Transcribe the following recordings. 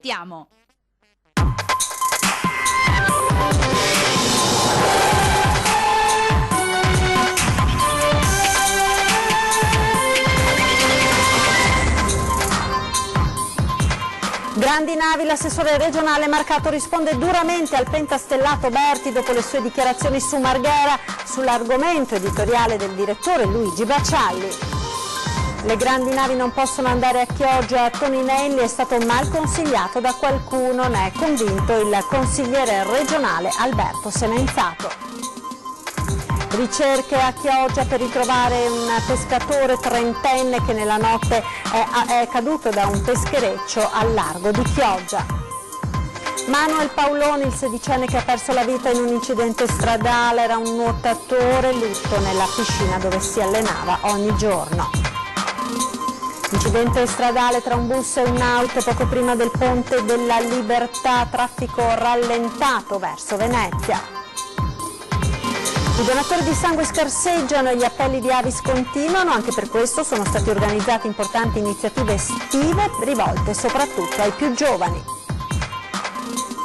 aspettiamo! Grandi navi, l'assessore regionale Marcato risponde duramente al pentastellato Berti dopo le sue dichiarazioni su Marghera sull'argomento editoriale del direttore Luigi Baccialli. Le grandi navi non possono andare a Chioggia, Toninelli è stato mal consigliato da qualcuno, ne è convinto il consigliere regionale Alberto Senenzato. Ricerche a Chioggia per ritrovare un pescatore trentenne che nella notte è caduto da un peschereccio al largo di Chioggia. Manuel Paoloni, il sedicenne che ha perso la vita in un incidente stradale, era un nuotatore, lutto nella piscina dove si allenava ogni giorno. Incidente stradale tra un bus e un'auto poco prima del Ponte della Libertà, traffico rallentato verso Venezia. I donatori di sangue scarseggiano e gli appelli di Avis continuano, anche per questo sono state organizzate importanti iniziative estive rivolte soprattutto ai più giovani.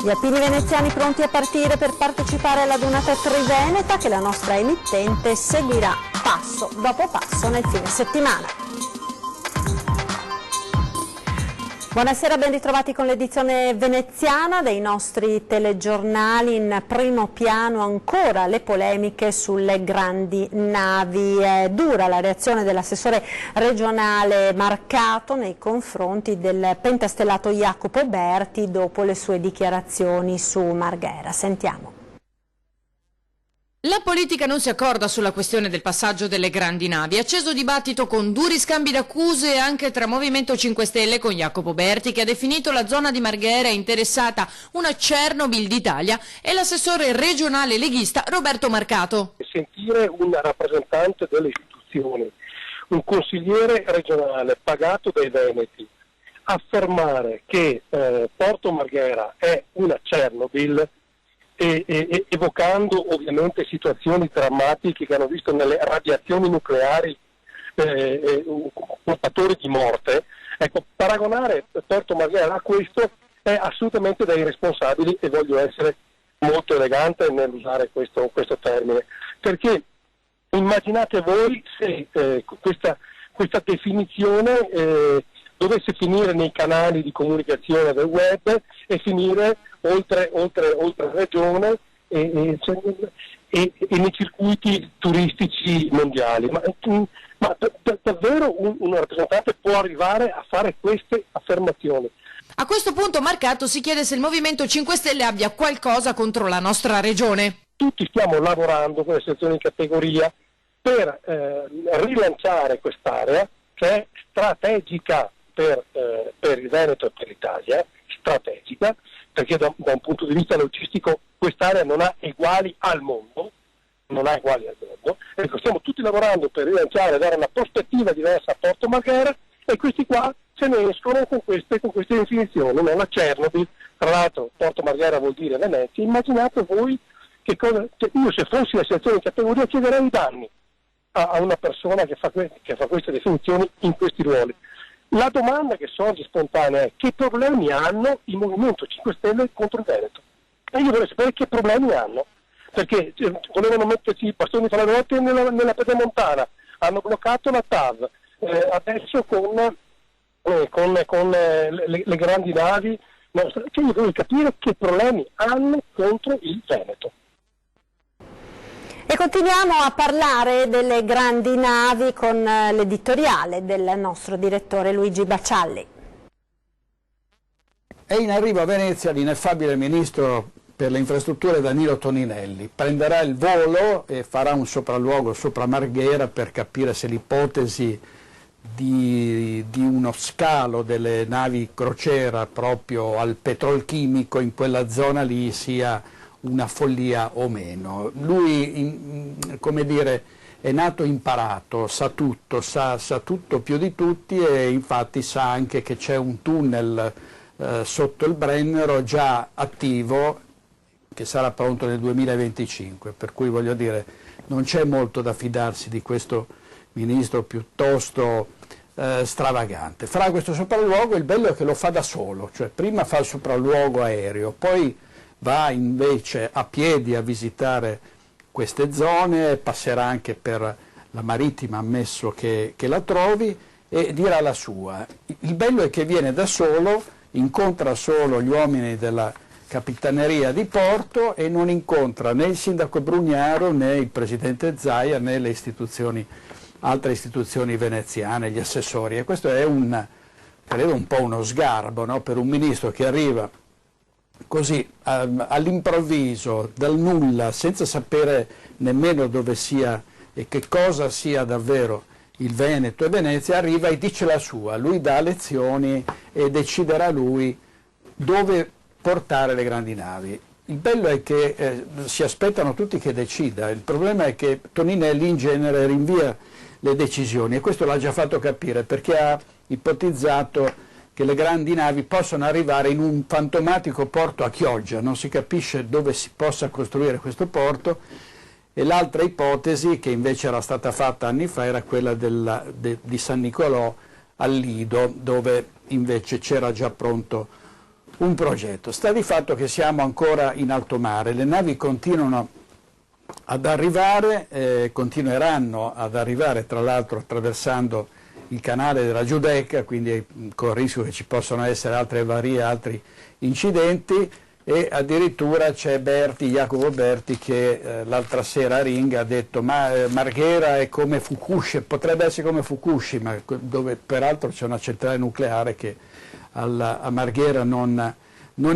Gli alpini veneziani pronti a partire per partecipare alla Dunata Triveneta che la nostra emittente seguirà passo dopo passo nel fine settimana. Buonasera, ben ritrovati con l'edizione veneziana dei nostri telegiornali. In primo piano ancora le polemiche sulle grandi navi. È dura la reazione dell'assessore regionale Marcato nei confronti del pentastellato Jacopo Berti dopo le sue dichiarazioni su Marghera. Sentiamo. La politica non si accorda sulla questione del passaggio delle grandi navi. Acceso dibattito con duri scambi d'accuse anche tra Movimento 5 Stelle con Jacopo Berti, che ha definito la zona di Marghera interessata una Chernobyl d'Italia, e l'assessore regionale leghista Roberto Marcato. Sentire un rappresentante delle istituzioni, un consigliere regionale pagato dai veneti, affermare che Porto Marghera è una Chernobyl, evocando ovviamente situazioni drammatiche che hanno visto nelle radiazioni nucleari portatori di morte, ecco, paragonare Porto Marghera a questo è assolutamente da irresponsabili, e voglio essere molto elegante nell'usare questo termine, perché immaginate voi se questa definizione dovesse finire nei canali di comunicazione del web e finire oltre regione e nei circuiti turistici mondiali. Ma davvero un rappresentante può arrivare a fare queste affermazioni? A questo punto Marcato si chiede se il Movimento 5 Stelle abbia qualcosa contro la nostra regione. Tutti stiamo lavorando con le sezioni in categoria per rilanciare quest'area che è strategica per il Veneto e per l'Italia, strategica, perché da un punto di vista logistico quest'area non ha eguali al mondo, Ecco, stiamo tutti lavorando per rilanciare, dare una prospettiva diversa a Porto Marghera, e questi qua se ne escono con queste definizioni, no? La Chernobyl, tra l'altro Porto Marghera vuol dire Venezia. Immaginate voi che cosa, io se fossi la sezione di categoria chiederei i danni a una persona che fa queste definizioni in questi ruoli. La domanda che sorge spontanea è: che problemi hanno il Movimento 5 Stelle contro il Veneto? E io vorrei sapere che problemi hanno, perché volevano metterci i bastoni fra le ruote nella pedemontana, hanno bloccato la TAV, adesso con le grandi navi, cioè io voglio capire che problemi hanno contro il Veneto. E continuiamo a parlare delle grandi navi con l'editoriale del nostro direttore Luigi Baccialli. È in arrivo a Venezia l'ineffabile ministro per le infrastrutture Danilo Toninelli. Prenderà il volo e farà un sopralluogo sopra Marghera per capire se l'ipotesi di uno scalo delle navi crociera proprio al petrolchimico in quella zona lì sia una follia o meno. Lui, come dire, è nato imparato, sa tutto più di tutti, e infatti sa anche che c'è un tunnel sotto il Brennero già attivo che sarà pronto nel 2025, per cui voglio dire non c'è molto da fidarsi di questo ministro piuttosto stravagante. Farà questo sopralluogo, il bello è che lo fa da solo, cioè prima fa il sopralluogo aereo, poi va invece a piedi a visitare queste zone, passerà anche per la marittima, ammesso che la trovi, e dirà la sua. Il bello è che viene da solo, incontra solo gli uomini della Capitaneria di Porto e non incontra né il sindaco Brugnaro né il presidente Zaia né le altre istituzioni veneziane, gli assessori, e questo è credo un po' uno sgarbo, no? Per un ministro che arriva così all'improvviso, dal nulla, senza sapere nemmeno dove sia e che cosa sia davvero il Veneto e Venezia, arriva e dice la sua, lui dà lezioni e deciderà lui dove portare le grandi navi. Il bello è che si aspettano tutti che decida, il problema è che Toninelli in genere rinvia le decisioni e questo l'ha già fatto capire perché ha ipotizzato che le grandi navi possono arrivare in un fantomatico porto a Chioggia, non si capisce dove si possa costruire questo porto, e l'altra ipotesi che invece era stata fatta anni fa era quella di San Nicolò al Lido, dove invece c'era già pronto un progetto. Sta di fatto che siamo ancora in alto mare, le navi continuano ad arrivare, continueranno ad arrivare tra l'altro attraversando il canale della Giudecca, quindi con il rischio che ci possano essere altre avarie, altri incidenti, e addirittura c'è Jacopo Berti che l'altra sera a Ringa ha detto ma Marghera è come Fukushima, potrebbe essere come Fukushima, dove peraltro c'è una centrale nucleare che a Marghera non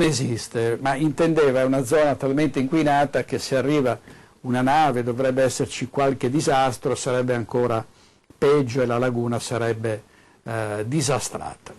esiste, ma intendeva è una zona talmente inquinata che se arriva una nave dovrebbe esserci qualche disastro, sarebbe ancora peggio e la laguna sarebbe disastrata.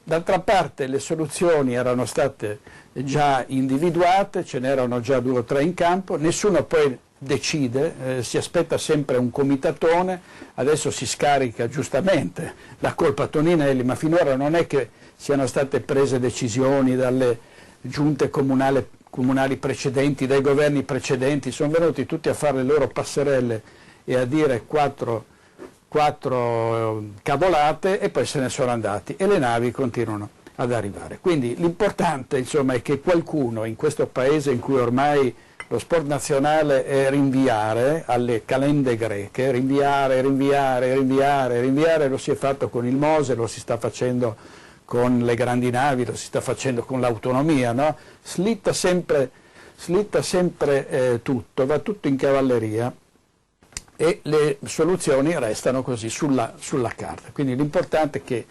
D'altra parte le soluzioni erano state già individuate, ce n'erano già 2 o 3 in campo, nessuno poi decide, si aspetta sempre un comitatone, adesso si scarica giustamente la colpa a Toninelli, ma finora non è che siano state prese decisioni dalle giunte comunali precedenti, dai governi precedenti, sono venuti tutti a fare le loro passerelle e a dire quattro cavolate e poi se ne sono andati e le navi continuano ad arrivare. Quindi l'importante insomma è che qualcuno in questo paese in cui ormai lo sport nazionale è rinviare alle calende greche, rinviare, lo si è fatto con il Mose, lo si sta facendo con le grandi navi, lo si sta facendo con l'autonomia, no? Slitta sempre tutto, va tutto in cavalleria e le soluzioni restano così sulla carta. Quindi l'importante è che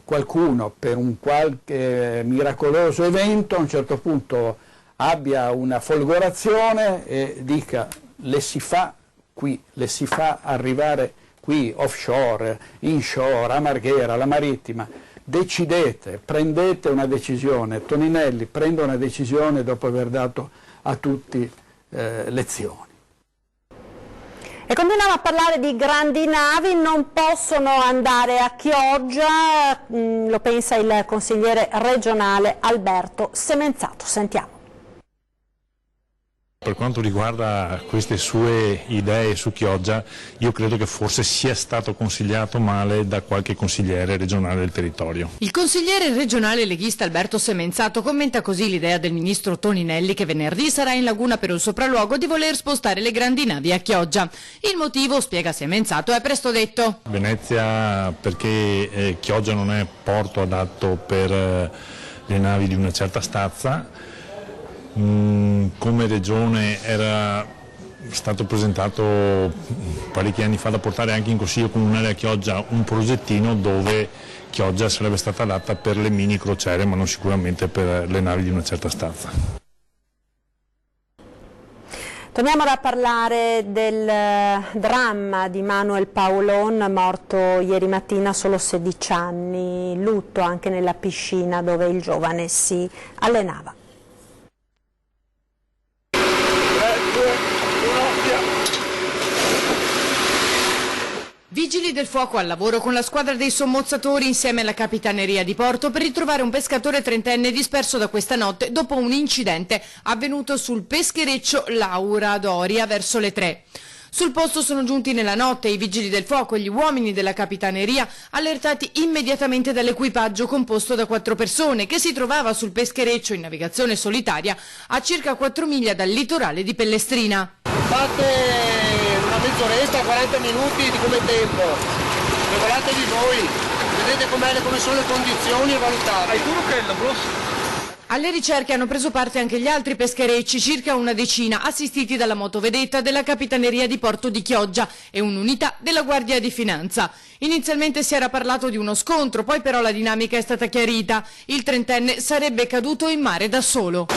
qualcuno per un qualche miracoloso evento a un certo punto abbia una folgorazione e dica le si fa qui, le si fa arrivare qui, offshore, inshore, a Marghera, alla marittima. Decidete, prendete una decisione. Toninelli prende una decisione dopo aver dato a tutti lezioni. E continuiamo a parlare di grandi navi, non possono andare a Chioggia, lo pensa il consigliere regionale Alberto Semenzato. Sentiamo. Per quanto riguarda queste sue idee su Chioggia, io credo che forse sia stato consigliato male da qualche consigliere regionale del territorio. Il consigliere regionale leghista Alberto Semenzato commenta così l'idea del ministro Toninelli che venerdì sarà in laguna per un sopralluogo di voler spostare le grandi navi a Chioggia. Il motivo, spiega Semenzato, è presto detto. Venezia perché Chioggia non è porto adatto per le navi di una certa stazza. Come regione era stato presentato parecchi anni fa da portare anche in consiglio comunale a Chioggia un progettino dove Chioggia sarebbe stata adatta per le mini crociere ma non sicuramente per le navi di una certa stazza. Torniamo a parlare del dramma di Manuel Paolon, morto ieri mattina a solo 16 anni, lutto anche nella piscina dove il giovane si allenava. Vigili del fuoco al lavoro con la squadra dei sommozzatori insieme alla Capitaneria di Porto per ritrovare un pescatore trentenne disperso da questa notte dopo un incidente avvenuto sul peschereccio Laura Doria verso le 3. Sul posto sono giunti nella notte i vigili del fuoco e gli uomini della capitaneria, allertati immediatamente dall'equipaggio composto da 4 persone che si trovava sul peschereccio in navigazione solitaria a circa 4 miglia dal litorale di Pellestrina. Fate una mezz'oretta, 40 minuti di come tempo, regolatevi voi, vedete come sono le condizioni e valutate. Alle ricerche hanno preso parte anche gli altri pescherecci, circa una decina, assistiti dalla motovedetta della Capitaneria di Porto di Chioggia e un'unità della Guardia di Finanza. Inizialmente si era parlato di uno scontro, poi però la dinamica è stata chiarita. Il trentenne sarebbe caduto in mare da solo.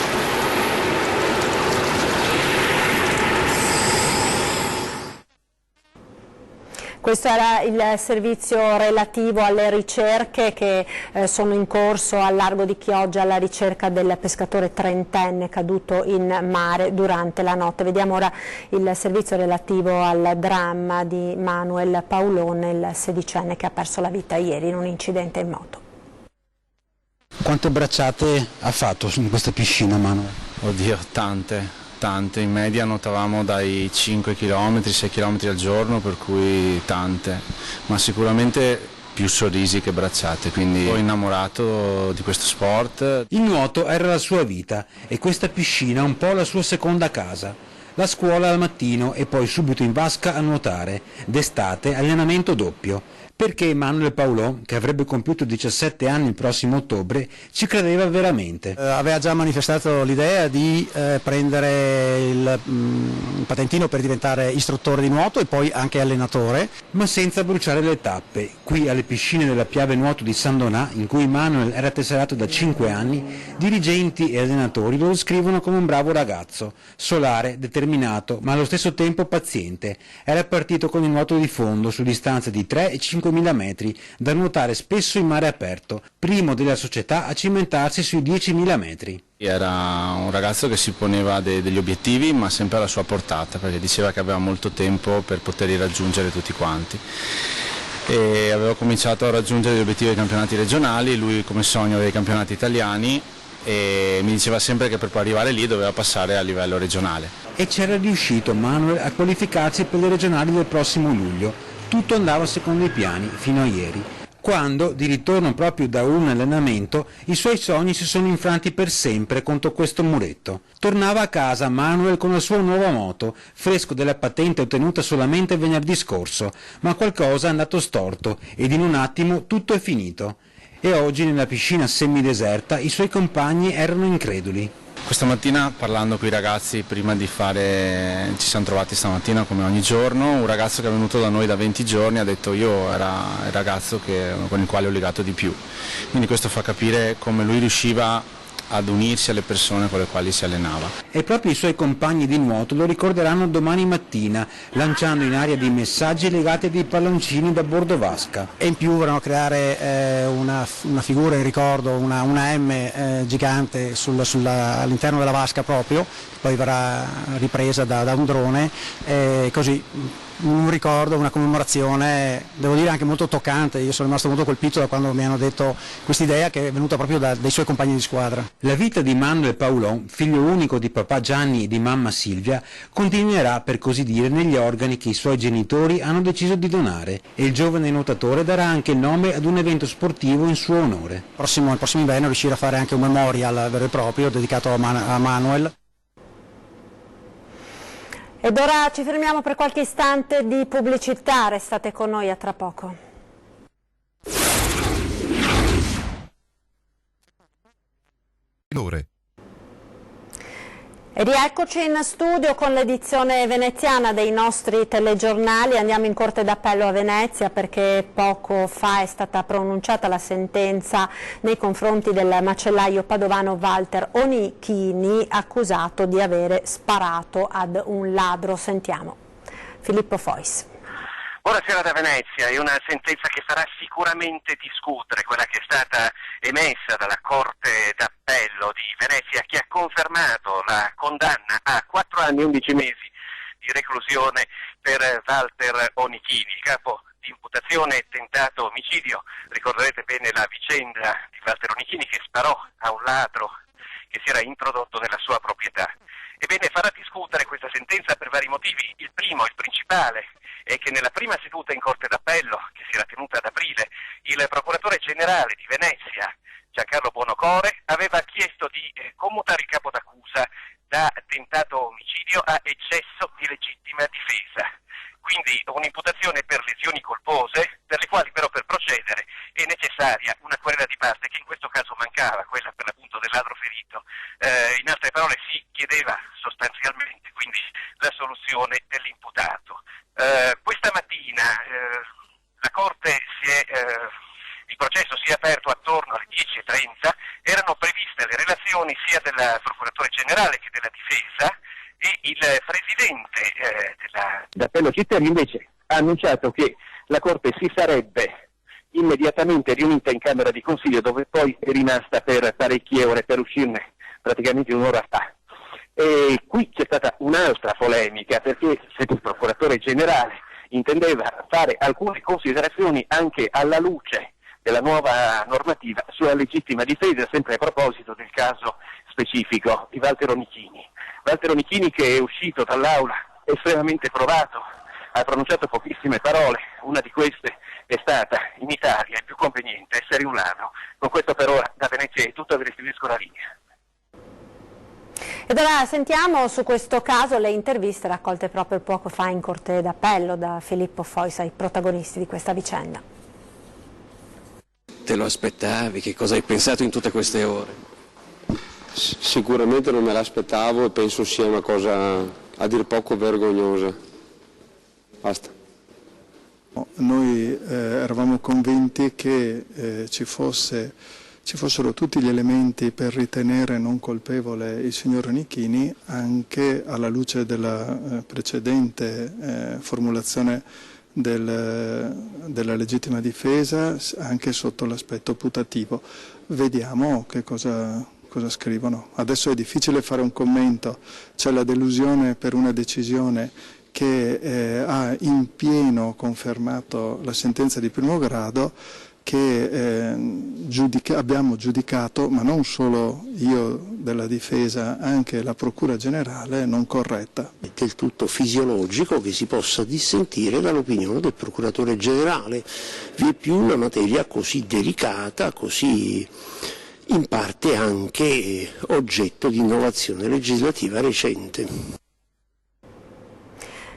Questo era il servizio relativo alle ricerche che sono in corso al largo di Chioggia alla ricerca del pescatore trentenne caduto in mare durante la notte. Vediamo ora il servizio relativo al dramma di Manuel Paulone, il sedicenne che ha perso la vita ieri in un incidente in moto. Quante bracciate ha fatto in questa piscina, Manuel? Oddio, tante. In media nuotavamo dai 5 km, 6 km al giorno, per cui tante, ma sicuramente più sorrisi che bracciate, quindi sono innamorato di questo sport. Il nuoto era la sua vita e questa piscina un po' la sua seconda casa. La scuola al mattino e poi subito in vasca a nuotare, d'estate allenamento doppio. Perché Manuel Paulon, che avrebbe compiuto 17 anni il prossimo ottobre, ci credeva veramente. Aveva già manifestato l'idea di prendere il patentino per diventare istruttore di nuoto e poi anche allenatore. Ma senza bruciare le tappe. Qui alle piscine della Piave Nuoto di San Donà, in cui Manuel era tesserato da 5 anni, dirigenti e allenatori lo descrivono come un bravo ragazzo, solare, determinato, ma allo stesso tempo paziente. Era partito con il nuoto di fondo su distanze di 3 e 5.000 metri, da nuotare spesso in mare aperto, primo della società a cimentarsi sui 10.000 metri. Era un ragazzo che si poneva degli obiettivi, ma sempre alla sua portata, perché diceva che aveva molto tempo per poterli raggiungere tutti quanti. E aveva cominciato a raggiungere gli obiettivi dei campionati regionali, lui come sogno dei campionati italiani, e mi diceva sempre che per poi arrivare lì doveva passare a livello regionale. E c'era riuscito Manuel a qualificarsi per le regionali del prossimo luglio. Tutto andava secondo i piani, fino a ieri, quando, di ritorno proprio da un allenamento, i suoi sogni si sono infranti per sempre contro questo muretto. Tornava a casa Manuel con la sua nuova moto, fresco della patente ottenuta solamente venerdì scorso, ma qualcosa è andato storto ed in un attimo tutto è finito. E oggi nella piscina semideserta i suoi compagni erano increduli. Questa mattina, parlando con i ragazzi prima di fare, ci siamo trovati stamattina come ogni giorno, un ragazzo che è venuto da noi da 20 giorni ha detto io era il ragazzo con il quale ho legato di più, quindi questo fa capire come lui riusciva ad unirsi alle persone con le quali si allenava. E proprio i suoi compagni di nuoto lo ricorderanno domani mattina, lanciando in aria dei messaggi legati a dei palloncini da bordo vasca. E in più vorranno creare una figura in ricordo, una M gigante all'interno della vasca proprio, poi verrà ripresa da un drone, così un ricordo, una commemorazione, devo dire anche molto toccante. Io sono rimasto molto colpito da quando mi hanno detto questa idea, che è venuta proprio dai suoi compagni di squadra. La vita di Manuel Paulon, figlio unico di papà Gianni e di mamma Silvia, continuerà per così dire negli organi che i suoi genitori hanno deciso di donare, e il giovane nuotatore darà anche il nome ad un evento sportivo in suo onore. Il prossimo inverno riuscire a fare anche un memorial vero e proprio dedicato a Manuel. Ed ora ci fermiamo per qualche istante di pubblicità, restate con noi, a tra poco. E rieccoci in studio con l'edizione veneziana dei nostri telegiornali. Andiamo in Corte d'Appello a Venezia perché poco fa è stata pronunciata la sentenza nei confronti del macellaio padovano Walter Onichini, accusato di avere sparato ad un ladro. Sentiamo Filippo Fois. Buonasera da Venezia, è una sentenza che farà sicuramente discutere, quella che è stata emessa dalla Corte d'Appello di Venezia, che ha confermato la condanna a 4 anni e 11 mesi di reclusione per Walter Onichini, il capo di imputazione e tentato omicidio. Ricorderete bene la vicenda di Walter Onichini che sparò a un ladro che si era introdotto nella sua proprietà. Ebbene, farà discutere questa sentenza per vari motivi. Il primo, il principale, è che nella prima seduta in Corte d'Appello, che si era tenuta ad aprile, il procuratore generale di Venezia, Giancarlo Buonocore, aveva chiesto di commutare il capo d'accusa da tentato omicidio a eccesso di legittima difesa. Quindi un'imputazione per lesioni colpose, per le quali però per procedere è necessaria una querela di parte che in questo caso mancava, quella per l'appunto del ladro ferito. In altre parole si chiedeva sostanzialmente quindi la soluzione dell'imputato. Questa mattina la Corte il processo si è aperto attorno alle 10:30, erano previste le relazioni sia del procuratore generale che della difesa, e il presidente dell'appello Citterio invece ha annunciato che la Corte si sarebbe immediatamente riunita in Camera di Consiglio, dove poi è rimasta per parecchie ore, per uscirne praticamente un'ora fa. E qui c'è stata un'altra polemica, perché se il procuratore generale intendeva fare alcune considerazioni anche alla luce della nuova normativa sulla legittima difesa, sempre a proposito del caso specifico di Walter Onichini. Walter Onichini, che è uscito dall'aula estremamente provato, ha pronunciato pochissime parole, una di queste è stata: in Italia è più conveniente essere un ladro. Con questo per ora da Venezia è tutto, vi restituisco la linea. Ed ora sentiamo su questo caso le interviste raccolte proprio poco fa in Corte d'Appello da Filippo Fois, ai protagonisti di questa vicenda. Te lo aspettavi? Che cosa hai pensato in tutte queste ore? Sicuramente non me l'aspettavo e penso sia una cosa a dir poco vergognosa. Basta. Noi eravamo convinti che ci fossero tutti gli elementi per ritenere non colpevole il signor Onichini, anche alla luce della precedente formulazione della legittima difesa, anche sotto l'aspetto putativo. Vediamo che cosa scrivono. Adesso è difficile fare un commento, c'è la delusione per una decisione che ha in pieno confermato la sentenza di primo grado, che abbiamo giudicato, ma non solo io della difesa, anche la Procura Generale, non corretta. È del tutto fisiologico che si possa dissentire dall'opinione del Procuratore Generale, vi è più una materia così delicata, così in parte anche oggetto di innovazione legislativa recente.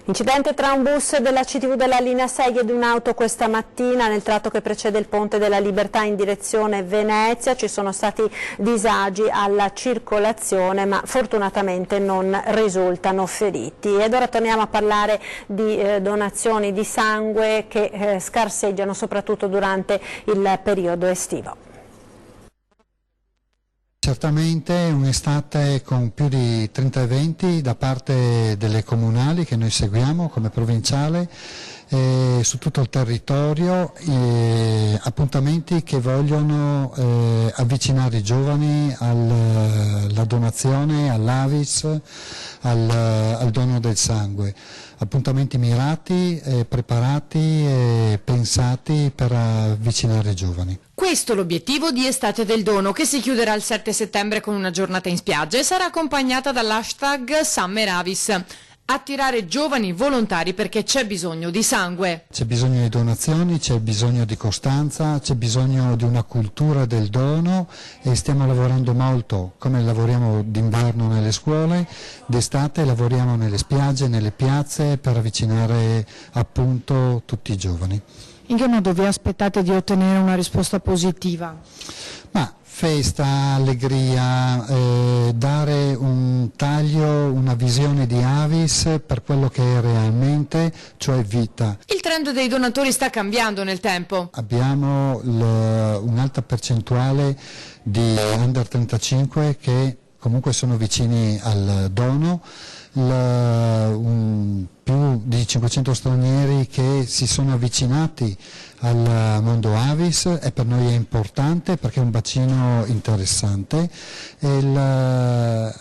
Incidente tra un bus della CTV della linea 6 ed un'auto questa mattina nel tratto che precede il Ponte della Libertà in direzione Venezia. Ci sono stati disagi alla circolazione, ma fortunatamente non risultano feriti. Ed ora torniamo a parlare di donazioni di sangue che scarseggiano soprattutto durante il periodo estivo. Certamente un'estate con più di 30 eventi da parte delle comunali che noi seguiamo come provinciale su tutto il territorio, appuntamenti che vogliono avvicinare i giovani alla donazione, all'AVIS, al dono del sangue. Appuntamenti mirati, preparati e pensati per avvicinare i giovani. Questo è l'obiettivo di Estate del Dono, che si chiuderà il 7 settembre con una giornata in spiaggia e sarà accompagnata dall'hashtag SummerAvis. Attirare giovani volontari perché c'è bisogno di sangue. C'è bisogno di donazioni, c'è bisogno di costanza, c'è bisogno di una cultura del dono e stiamo lavorando molto, come lavoriamo d'inverno nelle scuole, d'estate lavoriamo nelle spiagge, nelle piazze per avvicinare appunto tutti i giovani. In che modo vi aspettate di ottenere una risposta positiva? Ma festa, allegria, dare un taglio, una visione di Avis per quello che è realmente, cioè vita. Il trend dei donatori sta cambiando nel tempo. Abbiamo un'alta percentuale di under 35 che comunque sono vicini al dono, più di 500 stranieri che si sono avvicinati al mondo Avis e per noi è importante perché è un bacino interessante e la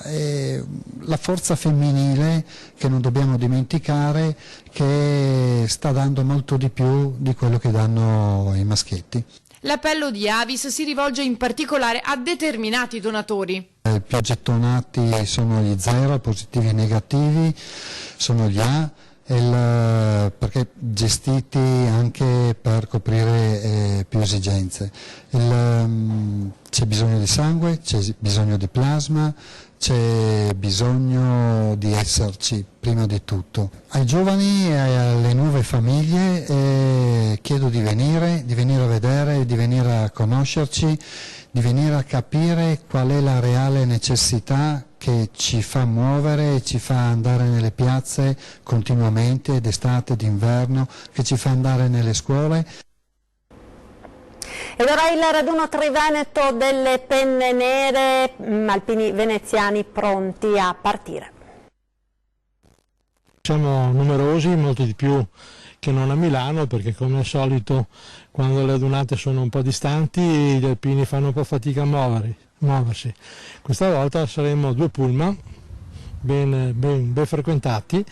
forza femminile che non dobbiamo dimenticare, che sta dando molto di più di quello che danno i maschietti. L'appello di Avis si rivolge in particolare a determinati donatori. I più gettonati sono gli 0, positivi e negativi, sono gli A, perché gestiti anche per coprire più esigenze. C'è bisogno di sangue, c'è bisogno di plasma, c'è bisogno di esserci prima di tutto. Ai giovani e alle nuove famiglie chiedo di venire a vedere, di venire a conoscerci, di venire a capire qual è la reale necessità che ci fa muovere, ci fa andare nelle piazze continuamente, d'estate, d'inverno, che ci fa andare nelle scuole. Ed ora il raduno triveneto delle penne nere, alpini veneziani pronti a partire. Siamo numerosi, molto di più che non a Milano, perché come al solito quando le adunate sono un po' distanti gli alpini fanno un po' fatica a muoversi. Questa volta saremo 2 pullman ben frequentati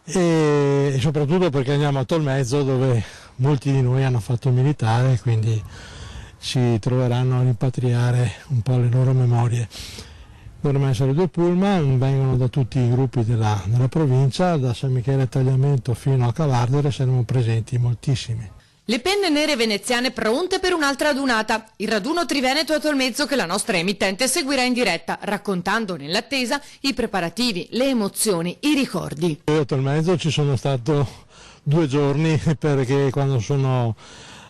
e soprattutto perché andiamo a Tolmezzo, dove molti di noi hanno fatto il militare, quindi si troveranno a rimpatriare un po' le loro memorie. Dovremmo essere 2 pullman, vengono da tutti i gruppi della provincia, da San Michele Tagliamento fino a Cavardere, saremo presenti moltissimi. Le penne nere veneziane pronte per un'altra adunata, il raduno triveneto a Tolmezzo che la nostra emittente seguirà in diretta, raccontando nell'attesa i preparativi, le emozioni, i ricordi. Io a Tolmezzo ci sono stato 2 giorni perché quando ho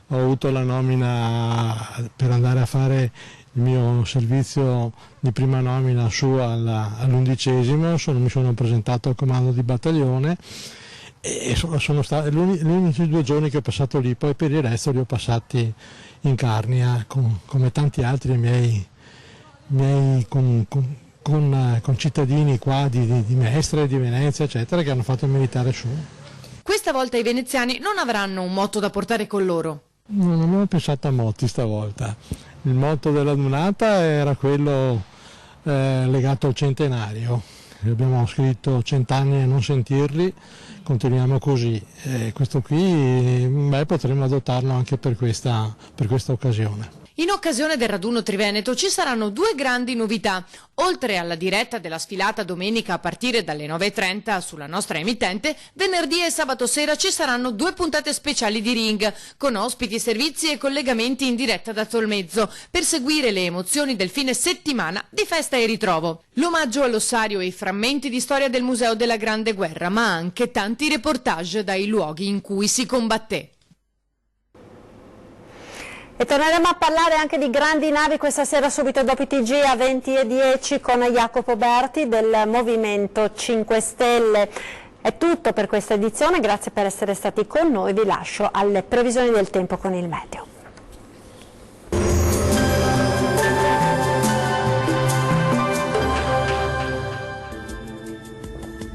avuto la nomina per andare a fare il mio servizio di prima nomina su all'11°, mi sono presentato al comando di battaglione e sono stati gli unici 2 giorni che ho passato lì, poi per il resto li ho passati in Carnia come tanti altri miei concittadini qua di Mestre, di Venezia eccetera, che hanno fatto il militare su. Questa volta i veneziani non avranno un motto da portare con loro. Non avevo pensato a motti stavolta. Il motto della adunata era quello legato al centenario. Abbiamo scritto 100 anni a non sentirli, continuiamo così. Questo qui potremmo adottarlo anche per questa occasione. In occasione del raduno triveneto ci saranno 2 grandi novità. Oltre alla diretta della sfilata domenica a partire dalle 9:30 sulla nostra emittente, venerdì e sabato sera ci saranno 2 puntate speciali di Ring, con ospiti, servizi e collegamenti in diretta da Tolmezzo, per seguire le emozioni del fine settimana di festa e ritrovo. L'omaggio all'ossario e i frammenti di storia del Museo della Grande Guerra, ma anche tanti reportage dai luoghi in cui si combatté. E torneremo a parlare anche di grandi navi questa sera subito dopo i TG a 20:10 con Jacopo Berti del Movimento 5 Stelle. È tutto per questa edizione, grazie per essere stati con noi, vi lascio alle previsioni del tempo con il meteo.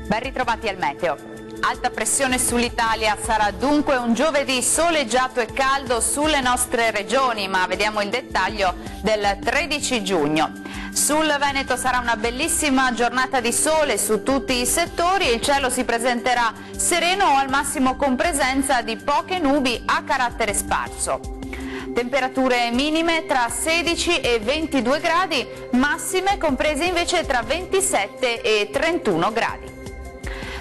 Ben ritrovati al meteo. Alta pressione sull'Italia, sarà dunque un giovedì soleggiato e caldo sulle nostre regioni, ma vediamo il dettaglio del 13 giugno. Sul Veneto sarà una bellissima giornata di sole su tutti i settori e il cielo si presenterà sereno o al massimo con presenza di poche nubi a carattere sparso. Temperature minime tra 16 e 22 gradi, massime comprese invece tra 27 e 31 gradi.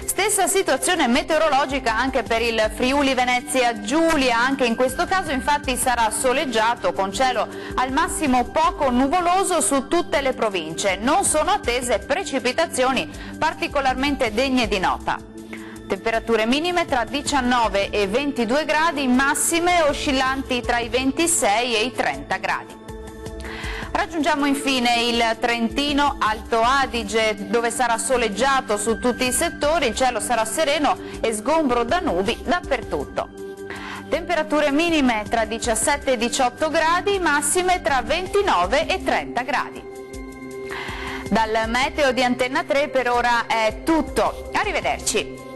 Stessa situazione meteorologica anche per il Friuli Venezia Giulia, anche in questo caso infatti sarà soleggiato con cielo al massimo poco nuvoloso su tutte le province, non sono attese precipitazioni particolarmente degne di nota. Temperature minime tra 19 e 22 gradi, massime oscillanti tra i 26 e i 30 gradi. Raggiungiamo infine il Trentino Alto Adige, dove sarà soleggiato su tutti i settori, il cielo sarà sereno e sgombro da nubi dappertutto. Temperature minime tra 17 e 18 gradi, massime tra 29 e 30 gradi. Dal meteo di Antenna 3 per ora è tutto, arrivederci.